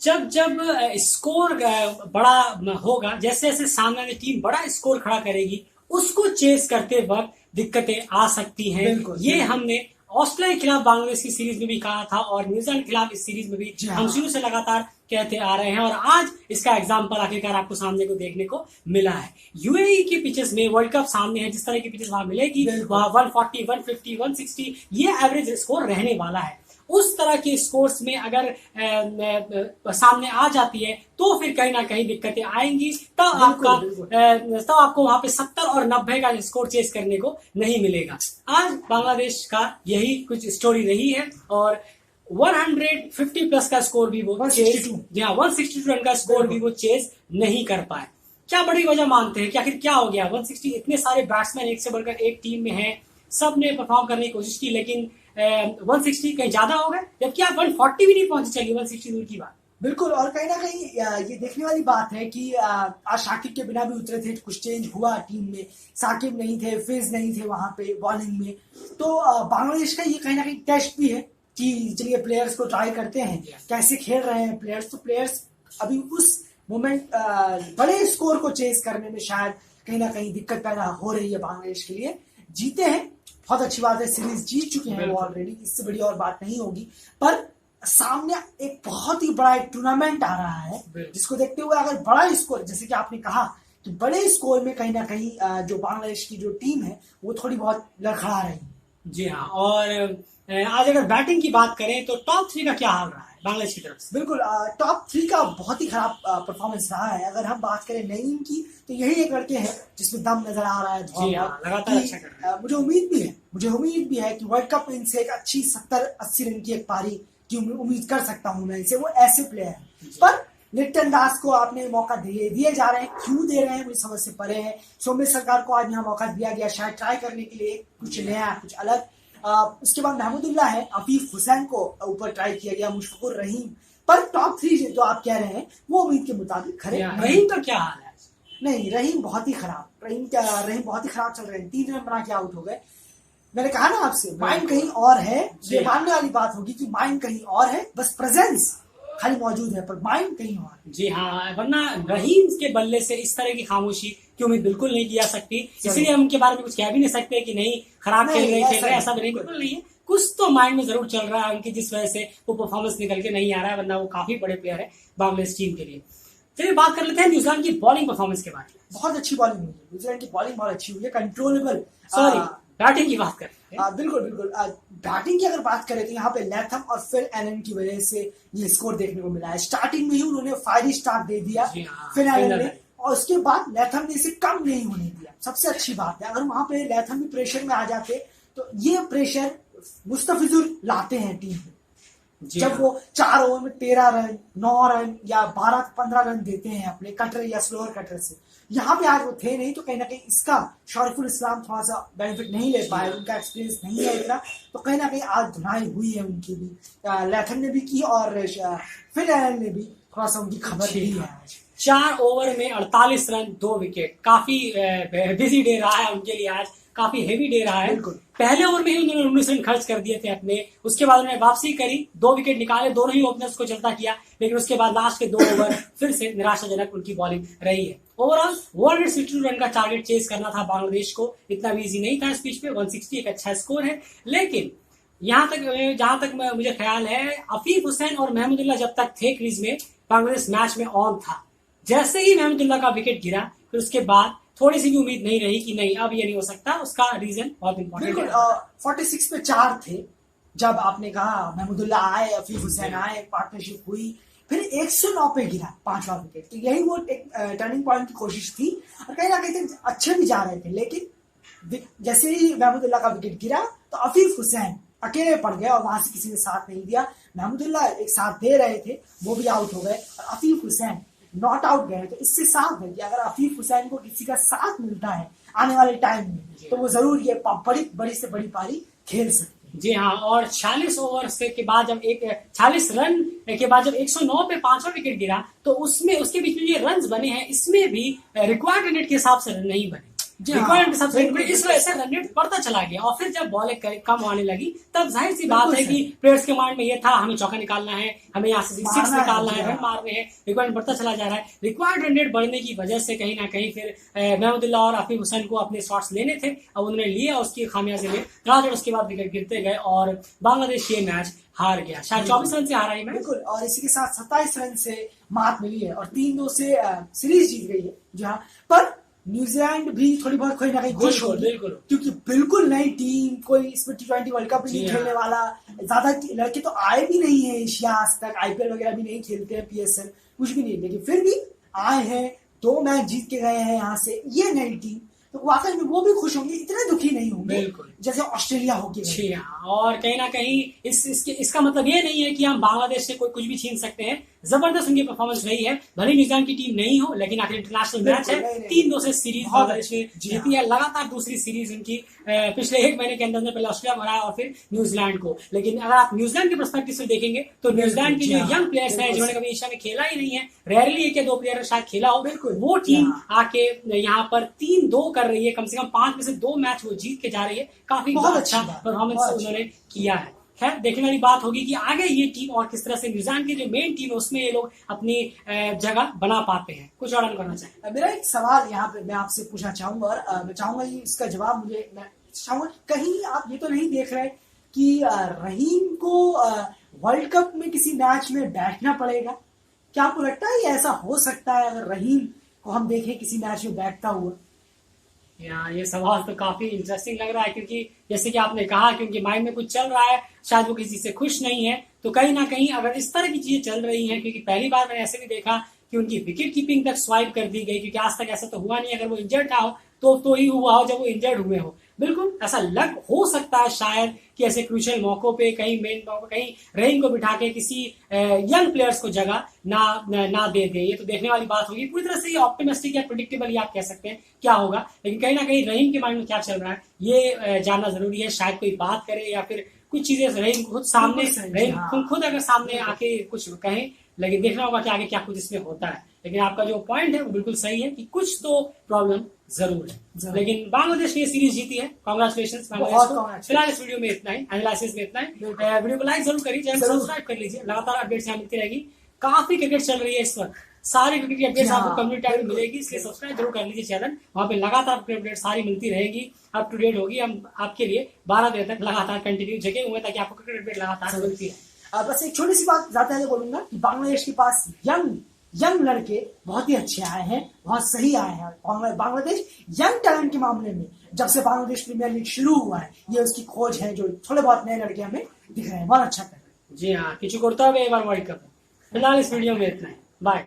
जब जब स्कोर बड़ा होगा, जैसे जैसे सामने वाली टीम बड़ा स्कोर खड़ा करेगी, उसको चेस करते वक्त दिक्कतें आ सकती हैं। ये हमने ऑस्ट्रेलिया के खिलाफ बांग्लादेश की सीरीज में भी कहा था और न्यूजीलैंड के खिलाफ इस सीरीज में भी हम शुरू से लगातार कहते आ रहे हैं, और आज इसका एग्जाम्पल आखिरकार आपको सामने को देखने को मिला है। यूएई के पिचेस में वर्ल्ड कप सामने है, जिस तरह की पिचेस वहां मिलेगी वहां 140, 150, 160 ये एवरेज स्कोर रहने वाला है। उस तरह के स्कोर्स में अगर सामने आ जाती है तो फिर कहीं ना कहीं दिक्कतें आएंगी। तब आपको वहां पे 70 और 90 का स्कोर चेस करने को नहीं मिलेगा। आज बांग्लादेश का यही कुछ स्टोरी रही है और 150 प्लस का स्कोर भी वो 162 रन का स्कोर भी वो चेस नहीं कर पाए। क्या बड़ी वजह मानते हैं कि आखिर क्या हो गया? 160, इतने सारे बैट्समैन एक से बढ़कर एक टीम में हैं, सब ने परफॉर्म करने की कोशिश की, लेकिन 160 कहीं ज्यादा हो गए, जबकि आप 140 भी नहीं पहुंचे। चलिए 160 दूर की बात। बिल्कुल, और कहीं ना कहीं ये देखने वाली बात है कि आज शाकिब के बिना भी उतरे थे, कुछ चेंज हुआ टीम में। साकिब नहीं थे, फिज नहीं थे वहां पे बॉलिंग में, तो बांग्लादेश का ये कहीं ना कहीं टेस्ट भी है कि चलिए प्लेयर्स को ट्राई करते हैं कैसे खेल रहे हैं प्लेयर्स। तो प्लेयर्स अभी उस मोमेंट बड़े स्कोर को चेस करने में शायद कहीं ना कहीं दिक्कत पैदा हो रही है बांग्लादेश के लिए। जीते हैं, बहुत अच्छी बात है, सीरीज जीत चुके हैं वो ऑलरेडी, इससे बड़ी और बात नहीं होगी। पर सामने एक बहुत ही बड़ा एक टूर्नामेंट आ रहा है, जिसको देखते हुए अगर बड़ा स्कोर, जैसे कि आपने कहा कि बड़े स्कोर में कहीं ना कहीं जो बांग्लादेश की जो टीम है वो थोड़ी बहुत लड़खड़ा रही है। जी हाँ, और आज अगर बैटिंग की बात करें तो टॉप 3 का क्या हाल रहा है बांग्लादेश की तरफ से? बिल्कुल, टॉप 3 का बहुत ही खराब परफॉर्मेंस रहा है। अगर हम बात करें नईम की तो यही एक लड़के हैं जिसमें दम नजर आ रहा है। लगातार अच्छा कर रहा है। मुझे उम्मीद भी है कि वर्ल्ड कप में इनसे एक अच्छी 70-80 रन की एक पारी की उम्मीद कर सकता हूं मैं इनसे। वो ऐसे प्लेयर है, पर लिप्टन दास को आपने मौका दिए जा रहे हैं, क्यों दे रहे हैं मुझे समझ से परे है। सौम्य सरकार को आज यहाँ मौका दिया गया, शायद ट्राई करने के लिए कुछ नया, कुछ अलग। उसके बाद महमूदुल्लाह है, अफीफ हुसैन को ऊपर ट्राई किया गया, मुशफिकुर रहीम। पर टॉप 3 जो आप कह रहे हैं वो उम्मीद के मुताबिक खरे। रहीम का क्या हाल है? नहीं, रहीम बहुत ही खराब, रहीम बहुत ही खराब चल रहे हैं। 3 रन बना के आउट हो गए। मैंने कहा ना आपसे, माइंड कहीं और है। ये मानने वाली बात होगी कि माइंड कहीं और है, बस प्रेजेंस खाली मौजूद है पर माइंड कहीं और है। जी हाँ, वरना रहीम के बल्ले से इस तरह की खामोशी की उम्मीद बिल्कुल नहीं की जा सकती। इसलिए हम उनके बारे में कुछ कह भी नहीं सकते कि नहीं खराब खेल रहे, ऐसा भी नहीं, बिल्कुल नहीं है। कुछ तो माइंड में जरूर चल रहा है उनकी, जिस वजह से वो परफॉर्मेंस निकल के नहीं आ रहा है, वरना वो काफी बड़े प्लेयर है बांग्लादेश टीम के लिए। चलिए बात कर लेते हैं न्यूजीलैंड की बॉलिंग परफॉर्मेंस के बारे में। बहुत अच्छी बॉलिंग हुई है, न्यूजीलैंड की बॉलिंग बहुत अच्छी हुई है, कंट्रोलेबल। बैटिंग की बात करें। बिल्कुल, बैटिंग की अगर बात करें तो यहाँ पे लैथम और फिल एलन की वजह से ये स्कोर देखने को मिला है। स्टार्टिंग में ही उन्होंने फायरी स्टार्ट दे दिया फिल एलन ने, और उसके बाद लैथम ने इसे कम नहीं होने दिया। सबसे अच्छी बात है, अगर वहां पे लैथम भी प्रेशर में आ जाते तो ये प्रेशर मुस्तफिजुर लाते हैं टीम में। जब वो 4 ओवर में 13 रन, 9 रन या 12-15 रन देते हैं अपने कटर या स्लोअर कटर से, यहाँ पे आज वो थे नहीं, तो कहीं ना कहीं इसका शरीफुल इस्लाम थोड़ा सा बेनिफिट नहीं ले पाए, उनका एक्सपीरियंस नहीं है इतना, तो कहीं ना कहीं आज धुनाई हुई है उनकी भी। लैथम ने भी की और फिल एलन ने भी थोड़ा सा उनकी खबर दी है। 4 ओवर में 48 रन, 2 विकेट, काफी बिजी डे रहा है उनके लिए आज, काफी हेवी डे रहा है। पहले ओवर में ही उन्होंने 19 रन खर्च कर दिए थे अपने, उसके बाद उन्होंने वापसी करी, 2 विकेट निकाले, दोनों ही ओपनर्स को चलता किया, लेकिन उसके बाद लास्ट के 2 ओवर फिर से निराशाजनक उनकी बॉलिंग रही है। ओवरऑल 162 रन का टारगेट चेस करना था बांग्लादेश को, इतना भी इजी नहीं था इस पिच पे। 160 एक अच्छा स्कोर है, लेकिन जहां तक मुझे ख्याल है, अफीफ हुसैन और महमूदुल्लाह जब तक थे क्रीज में, बांग्लादेश मैच में ऑन था। जैसे ही महमूदुल्लाह का विकेट गिरा, फिर उसके बाद थोड़ी सी भी उम्मीद नहीं रही कि नहीं अब ये नहीं हो सकता। उसका रीजन बहुत इंपॉर्टेंट है। 46 पे 4 थे जब आपने कहा महमूदुल्लाह आए, अफीफ हुसैन आए, पार्टनरशिप हुई, फिर 109 पे गिरा 5वां विकेट। तो यही वो एक टर्निंग पॉइंट की कोशिश थी, और कहीं ना कहीं अच्छे भी जा रहे थे, लेकिन जैसे ही महमूदुल्लाह का विकेट गिरा तो अफीफ हुसैन अकेले पड़ गए और वहां से किसी ने साथ नहीं दिया। महमूदुल्लाह एक साथ दे रहे थे, वो भी आउट हो गए, और अफीफ हुसैन नॉट आउट गए। तो इससे साफ है कि अगर अफीफ हुसैन को किसी का साथ मिलता है आने वाले टाइम में, तो वो जरूर ये बड़ी से बड़ी पारी खेल सकते हैं। जी हाँ, और 46 ओवर के बाद जब 46 रन के बाद जब 109 पे 5वां विकेट गिरा, तो उसके बीच में ये रन बने हैं, इसमें भी रिक्वायर्ड रन के हिसाब से रन नहीं बने। रिक्वायरमेंट सबसे इस वजह से रन रेट बढ़ता चला गया। और फिर जब बॉलें कम आने लगी तब जाहिर सी बात है कि प्लेयर्स के माइंड में ये था हमें चौका निकालना है, हमें यहाँ से सिक्स निकालना है, रन मारने हैं, रिक्वायरमेंट बढ़ता चला जा रहा है। रिक्वायर्ड रन रेट बढ़ने की वजह से कहीं ना कहीं फिर महमूदुल्लाह और आफिफ हुसैन को अपने शॉट्स लेने थे, अब उन्होंने लिया, उसकी खामियाजे में धड़ाधड़ उसके बाद विकेट गिरते गए और बांग्लादेश ये मैच हार गया। शायद 24 रन से हारा ये मैच। बिल्कुल, और इसी के साथ 27 रन से मात मिली है और 3-2 से सीरीज जीत गई है। जहाँ पर न्यूजीलैंड भी थोड़ी बहुत कोई ना कहीं खुश हो, क्योंकि बिल्कुल नई टीम, कोई इसमें T20 वर्ल्ड कप भी नहीं खेलने वाला, ज्यादा लड़के तो आए भी नहीं है एशिया आज तक, IPL वगैरह भी नहीं खेलते हैं, PSL कुछ भी नहीं, लेकिन फिर भी आए हैं, 2 मैच जीत के गए हैं यहाँ से ये नई टीम, तो वाकई में वो भी खुश होंगे, इतने दुखी नहीं होंगे जैसे ऑस्ट्रेलिया हो गया। और कहीं ना कहीं इसका मतलब ये नहीं है कि हम बांग्लादेश से कुछ भी छीन सकते हैं। जबरदस्त उनकी परफॉर्मेंस रही है, भले न्यूजीलैंड की टीम नहीं हो, लेकिन आखिर इंटरनेशनल मैच है, 3-2 से सीरीज बांग्लादेश ने जीती है। लगातार दूसरी सीरीज उनकी पिछले 1 महीने के अंदर पहले ऑस्ट्रेलिया को हराया और फिर न्यूजीलैंड को। लेकिन अगर आप न्यूजीलैंड के पर्सपेक्टिव से देखेंगे तो न्यूजीलैंड के जो यंग प्लेयर्स हैं जिन्होंने कभी एशिया में खेला ही नहीं है, रेयरली 1 या 2 प्लेयर शायद खेला हो, वो टीम आके यहाँ पर 3-2 कर रही है, कम से कम 5 में से 2 मैच वो जीत के जा रही है। काफी अच्छा परफॉर्मेंस उन्होंने किया है। खैर देखने वाली बात होगी कि आगे ये टीम और किस तरह से न्यूजीलैंड की जो मेन टीम है उसमें ये लोग अपनी जगह बना पाते हैं। कुछ और करना चाहिए। मेरा एक सवाल यहाँ पे मैं आपसे पूछना चाहूंगा और मैं चाहूंगा इसका जवाब मुझे, मैं चाहूंगा कहीं आप ये तो नहीं देख रहे कि रहीम को वर्ल्ड कप में किसी मैच में बैठना पड़ेगा? क्या आपको लगता है ऐसा हो सकता है अगर रहीम को हम देखें किसी मैच में बैठता हुआ? ये सवाल तो काफी इंटरेस्टिंग लग रहा है, क्योंकि जैसे कि आपने कहा कि उनके माइंड में कुछ चल रहा है, शायद वो किसी से खुश नहीं है, तो कहीं ना कहीं अगर इस तरह की चीजें चल रही हैं, क्योंकि पहली बार मैंने ऐसे भी देखा कि उनकी विकेट कीपिंग तक स्वाइप कर दी गई, क्योंकि आज तक ऐसा तो हुआ नहीं, अगर वो इंजर्ड ना हो तो ही हुआ हो जब वो इंजर्ड हुए हो। बिल्कुल ऐसा लग हो सकता है शायद कि ऐसे क्रूशियल मौकों पे कहीं मेन मौकों पे कहीं रहीम को बिठा के किसी यंग प्लेयर्स को जगह ना दे दे। ये तो देखने वाली बात होगी। पूरी तरह से ये ऑप्टिमिस्टिक या प्रेडिक्टेबल आप कह सकते हैं क्या होगा, लेकिन कहीं ना कहीं रहीम के माइंड में क्या चल रहा है ये जानना जरूरी है। शायद कोई बात करे या फिर कुछ चीजें रहीम खुद सामने, रहीम खुद अगर सामने आके कुछ कहें, लेकिन देखना होगा कि आगे क्या कुछ इसमें होता है। लेकिन आपका जो पॉइंट है वो बिल्कुल सही है कि कुछ तो प्रॉब्लम जरूर है। लेकिन बांग्लादेश ने सीरीज जीती है, कांग्रेचुलेशन बांग्लादेश को। फिलहाल इस वीडियो में इतना ही, एनालिसिस में इतना ही। वीडियो को लाइक जरूर करिए, चैनल सब्सक्राइब कर लीजिए, लगातार अपडेट्स यहाँ मिलती रहेगी। काफी क्रिकेट चल रही है इस वक्त, सारी क्रिकेट की अपडेट्स आपको कम्युनिटी टैब में मिलेगी, इसलिए सब्सक्राइब जरूर कर लीजिए चैनल, वहाँ पे लगातार अपडेट सारी मिलती रहेगी, अप टू डेट होगी। हम आपके लिए 12 देर तक लगातार कंटिन्यू जगह हुए ताकि आपको क्रिकेट अपडेट लगातार मिलती है। बस एक छोटी सी बात ज्यादा बोलूंगा कि बांग्लादेश के पास यंग लड़के बहुत ही अच्छे आए हैं, बहुत सही आए हैं। बांग्लादेश यंग टैलेंट के मामले में जब से बांग्लादेश प्रीमियर लीग शुरू हुआ है, ये उसकी खोज है, जो थोड़े बहुत नए लड़के हमें दिख रहे हैं, बहुत अच्छा कर रहे हैं। जी हाँ, किसी करता है वर्ल्ड कप। फिलहाल इस वीडियो में इतना ही, बाय।